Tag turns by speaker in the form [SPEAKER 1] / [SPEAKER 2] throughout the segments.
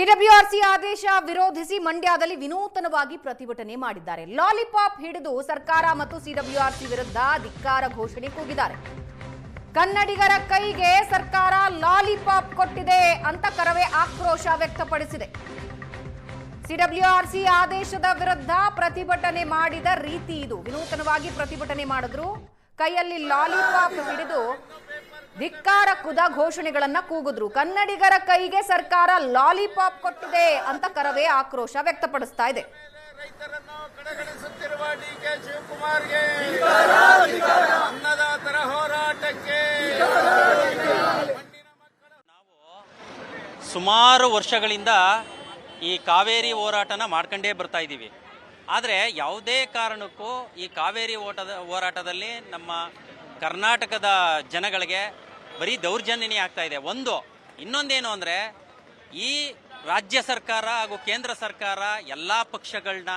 [SPEAKER 1] CWRC ಆದೇಶ ವಿರೋಧಿಸಿ ಮಂಡ್ಯದಲ್ಲಿ ವಿನೂತನವಾಗಿ ಪ್ರತಿಭಟನೆ ಮಾಡಿದ್ದಾರೆ. ಲಾಲಿಪಾಪ್ ಹಿಡಿದು ಸರ್ಕಾರ ಮತ್ತು ಸಿಡಬ್ಲ್ಯೂಆರ್ಸಿ ವಿರುದ್ಧ ಧಿಕ್ಕಾರ ಘೋಷಣೆ ಕೂಗಿದ್ದಾರೆ. ಕನ್ನಡಿಗರ ಕೈಗೆ ಸರ್ಕಾರ ಲಾಲಿಪಾಪ್ ಕೊಟ್ಟಿದೆ ಅಂತ ಕರವೇ ಆಕ್ರೋಶ ವ್ಯಕ್ತಪಡಿಸಿದೆ. ಸಿಡಬ್ಲ್ಯೂಆರ್ಸಿ ಆದೇಶದ ವಿರುದ್ಧ ಪ್ರತಿಭಟನೆ ಮಾಡಿದ ರೀತಿ ಇದು. ವಿನೂತನವಾಗಿ ಪ್ರತಿಭಟನೆ ಮಾಡಿದ್ರು, ಕೈಯಲ್ಲಿ ಲಾಲಿಪಾಪ್ ಹಿಡಿದು ಧಿಕ್ಕಾರ ಕುದ ಘೋಷಣೆಗಳನ್ನ ಕೂಗಿದ್ರು. ಕನ್ನಡಿಗರ ಕೈಗೆ ಸರ್ಕಾರ ಲಾಲಿಪಾಪ್ ಕೊಟ್ಟಿದೆ ಅಂತ ಕರವೇ ಆಕ್ರೋಶ ವ್ಯಕ್ತಪಡಿಸ್ತಾ ಇದೆ.
[SPEAKER 2] ರೈತರನ್ನು ಕಡೆಗಣಿಸುತ್ತಿರುವ ಡಿಕೆ ಶಿವಕುಮಾರ್ಗೆ ಅನ್ನದಾತರ ಹೋರಾಟಕ್ಕೆ
[SPEAKER 3] ನಾವು ಸುಮಾರು ವರ್ಷಗಳಿಂದ ಈ ಕಾವೇರಿ ಹೋರಾಟನ ಮಾಡ್ಕೊಂಡೇ ಬರ್ತಾ ಇದ್ದೀವಿ. ಆದರೆ ಯಾವುದೇ ಕಾರಣಕ್ಕೂ ಈ ಕಾವೇರಿ ಹೋರಾಟದಲ್ಲಿ ನಮ್ಮ ಕರ್ನಾಟಕದ ಜನಗಳಿಗೆ ಬರೀ ದೌರ್ಜನ್ಯನೇ ಆಗ್ತಾ ಇದೆ. ಇನ್ನೊಂದೇನು ಅಂದರೆ ಈ ರಾಜ್ಯ ಸರ್ಕಾರ ಹಾಗೂ ಕೇಂದ್ರ ಸರ್ಕಾರ ಎಲ್ಲ ಪಕ್ಷಗಳನ್ನ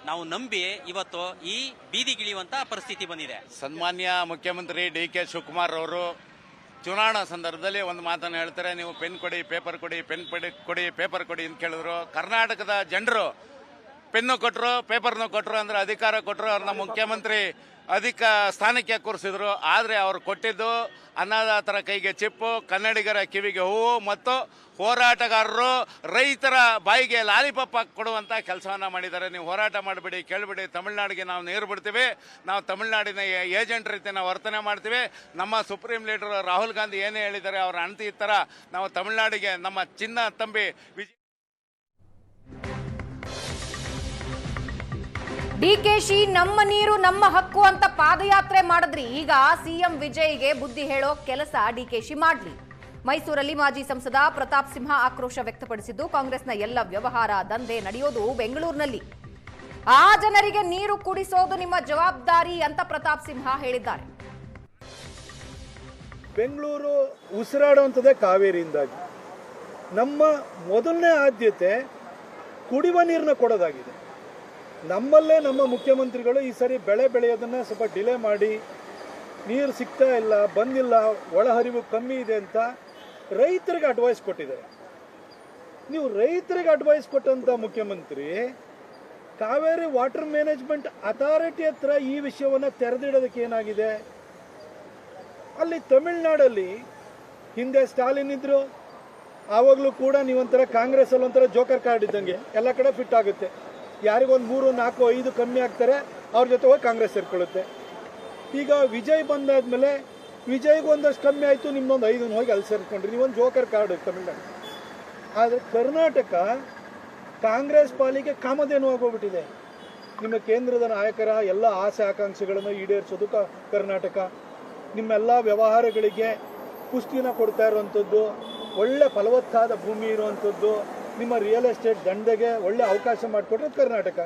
[SPEAKER 3] ನಾವು ನಂಬಿ ಇವತ್ತು ಈ ಬೀದಿಗಿಳಿಯುವಂಥ ಪರಿಸ್ಥಿತಿ ಬಂದಿದೆ.
[SPEAKER 2] ಸನ್ಮಾನ್ಯ ಮುಖ್ಯಮಂತ್ರಿ ಡಿಕೆ ಶಿವಕುಮಾರ್ ಅವರು ಚುನಾವಣಾ ಸಂದರ್ಭದಲ್ಲಿ ಒಂದು ಮಾತನ್ನು ಹೇಳ್ತಾರೆ, ನೀವು ಪೆನ್ ಕೊಡಿ, ಪೇಪರ್ ಕೊಡಿ, ಪೇಪರ್ ಕೊಡಿ ಅಂತ ಕೇಳಿದ್ರು. ಕರ್ನಾಟಕದ ಜನರು ಪೆನ್ನು ಕೊಟ್ಟರು, ಪೇಪರ್ನು ಕೊಟ್ಟರು, ಅಂದ್ರೆ ಅಧಿಕಾರ ಕೊಟ್ಟರು, ಅವ್ರನ್ನ ಮುಖ್ಯಮಂತ್ರಿ ಅಧಿಕ ಸ್ಥಾನಕ್ಕೆ ಕೂರಿಸಿದ್ರು. ಆದರೆ ಅವರು ಕೊಟ್ಟಿದ್ದು ಅನ್ನದಾತರ ಕೈಗೆ ಚಿಪ್ಪು, ಕನ್ನಡಿಗರ ಕಿವಿಗೆ ಹೂವು ಮತ್ತು ಹೋರಾಟಗಾರರು ರೈತರ ಬಾಯಿಗೆ ಲಾಲಿಪಾಪ್ ಕೊಡುವಂಥ ಕೆಲಸವನ್ನು ಮಾಡಿದ್ದಾರೆ. ನೀವು ಹೋರಾಟ ಮಾಡಿಬಿಡಿ, ಕೇಳಿಬಿಡಿ, ತಮಿಳುನಾಡಿಗೆ ನಾವು ನೀರು ಬಿಡ್ತೀವಿ, ನಾವು ತಮಿಳುನಾಡಿನ ಏಜೆಂಟ್ ರೀತಿ ನಾವು ವರ್ತನೆ ಮಾಡ್ತೀವಿ. ನಮ್ಮ ಸುಪ್ರೀಂ ಲೀಡರ್ ರಾಹುಲ್ ಗಾಂಧಿ ಏನೇ ಹೇಳಿದ್ದಾರೆ ಅವರ ಅಣತಿ ಥರ ನಾವು ತಮಿಳುನಾಡಿಗೆ ನಮ್ಮ ಚಿನ್ನ ತಂಬಿ
[SPEAKER 1] ಡಿಕೆಶಿ ನಮ್ಮ ನೀರು ನಮ್ಮ ಹಕ್ಕು ಅಂತ ಪಾದಯಾತ್ರೆ ಮಾಡಿದ್ರಿ. ಈಗ ಸಿಎಂ ವಿಜಯ್ಗೆ ಬುದ್ಧಿ ಹೇಳೋ ಕೆಲಸ ಡಿಕೆಶಿ ಮಾಡ್ಲಿ. ಮೈಸೂರಲ್ಲಿ ಮಾಜಿ ಸಂಸದ ಪ್ರತಾಪ್ ಸಿಂಹ ಆಕ್ರೋಶ ವ್ಯಕ್ತಪಡಿಸಿದ್ದು, ಕಾಂಗ್ರೆಸ್ನ ಎಲ್ಲ ವ್ಯವಹಾರ ದಂಧೆ ನಡೆಯೋದು ಬೆಂಗಳೂರಿನಲ್ಲಿ. ಆ ಜನರಿಗೆ ನೀರು ಕುಡಿಸೋದು ನಿಮ್ಮ ಜವಾಬ್ದಾರಿ ಅಂತ ಪ್ರತಾಪ್ ಸಿಂಹ ಹೇಳಿದ್ದಾರೆ.
[SPEAKER 4] ಬೆಂಗಳೂರು ಉಸಿರಾಡುವಂಥದ್ದೇ ಕಾವೇರಿಯಿಂದಾಗಿ. ನಮ್ಮ ಮೊದಲನೇ ಆದ್ಯತೆ ಕುಡಿಯುವ ನೀರನ್ನ ಕೊಡೋದಾಗಿದೆ. ನಮ್ಮಲ್ಲೇ ನಮ್ಮ ಮುಖ್ಯಮಂತ್ರಿಗಳು ಈ ಸರಿ ಬೆಳೆ ಬೆಳೆಯೋದನ್ನು ಸ್ವಲ್ಪ ಡಿಲೇ ಮಾಡಿ, ನೀರು ಸಿಗ್ತಾ ಇಲ್ಲ, ಬಂದಿಲ್ಲ, ಒಳಹರಿವು ಕಮ್ಮಿ ಇದೆ ಅಂತ ರೈತರಿಗೆ ಅಡ್ವೈಸ್ ಕೊಟ್ಟಿದ್ದಾರೆ. ನೀವು ರೈತರಿಗೆ ಅಡ್ವೈಸ್ ಕೊಟ್ಟಂಥ ಮುಖ್ಯಮಂತ್ರಿ ಕಾವೇರಿ ವಾಟರ್ ಮ್ಯಾನೇಜ್ಮೆಂಟ್ ಅಥಾರಿಟಿ ಹತ್ರ ಈ ವಿಷಯವನ್ನು ತೆರೆದಿಡೋದಕ್ಕೆ ಏನಾಗಿದೆ? ಅಲ್ಲಿ ತಮಿಳ್ನಾಡಲ್ಲಿ ಹಿಂದೆ ಸ್ಟಾಲಿನ್ ಇದ್ರು, ಆವಾಗಲೂ ಕೂಡ ನೀವೊಂಥರ ಕಾಂಗ್ರೆಸ್ಸಲ್ಲಿ ಒಂಥರ ಜೋಕರ್ ಕಾರ್ಡ್ ಇದ್ದಂಗೆ ಎಲ್ಲ ಕಡೆ ಫಿಟ್ ಆಗುತ್ತೆ. ಯಾರಿಗೊಂದು 3, 4, 5 ಕಮ್ಮಿ ಆಗ್ತಾರೆ, ಅವ್ರ ಜೊತೆ ಹೋಗಿ ಕಾಂಗ್ರೆಸ್ ಸೇರ್ಕೊಳ್ಳುತ್ತೆ. ಈಗ ವಿಜಯ್ ಬಂದಾದ್ಮೇಲೆ ವಿಜಯ್ಗೆ ಒಂದಷ್ಟು ಕಮ್ಮಿ ಆಯಿತು, ನಿಮ್ಮೊಂದು 5 ಹೋಗಿ ಅಲ್ಲಿ ಸೇರಿಸ್ಕೊಂಡ್ರಿ. ನೀವೊಂದು ಜೋಕರ್ ಕಾರ್ಡ್ ತಮಿಳ್ನಾಡು. ಆದರೆ ಕರ್ನಾಟಕ ಕಾಂಗ್ರೆಸ್ ಪಾಲಿಗೆ ಕಾಮಧೇನು ಆಗೋಗ್ಬಿಟ್ಟಿದೆ. ನಿಮ್ಮ ಕೇಂದ್ರದ ನಾಯಕರ ಎಲ್ಲ ಆಸೆ ಆಕಾಂಕ್ಷೆಗಳನ್ನು ಈಡೇರಿಸೋದು ಕರ್ನಾಟಕ. ನಿಮ್ಮೆಲ್ಲ ವ್ಯವಹಾರಗಳಿಗೆ ಪುಷ್ಟಿನ ಕೊಡ್ತಾ ಇರುವಂಥದ್ದು, ಒಳ್ಳೆ ಫಲವತ್ತಾದ ಭೂಮಿ ಇರುವಂಥದ್ದು, ನಿಮ್ಮ ರಿಯಲ್ ಎಸ್ಟೇಟ್ ದಂಧೆಗೆ ಒಳ್ಳೆ ಅವಕಾಶ ಮಾಡಿಕೊಟ್ರೆ ಕರ್ನಾಟಕ.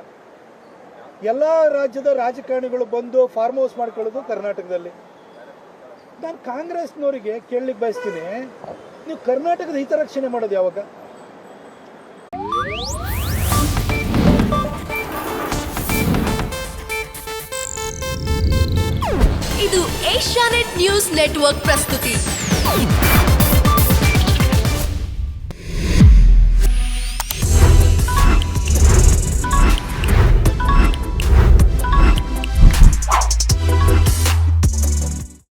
[SPEAKER 4] ಎಲ್ಲ ರಾಜ್ಯದ ರಾಜಕಾರಣಿಗಳು ಬಂದು ಫಾರ್ಮ್ ಹೌಸ್ ಮಾಡ್ಕೊಳ್ಳೋದು ಕರ್ನಾಟಕದಲ್ಲಿ. ನಾನು ಕಾಂಗ್ರೆಸ್ನವರಿಗೆ ಕೇಳಲಿಕ್ಕೆ ಬಯಸ್ತೀನಿ, ನೀವು ಕರ್ನಾಟಕದ ಹಿತರಕ್ಷಣೆ ಮಾಡೋದು ಯಾವಾಗ?
[SPEAKER 5] ಇದು ಏಷ್ಯಾನೆಟ್ ನ್ಯೂಸ್ ನೆಟ್ವರ್ಕ್ ಪ್ರಸ್ತುತಿ.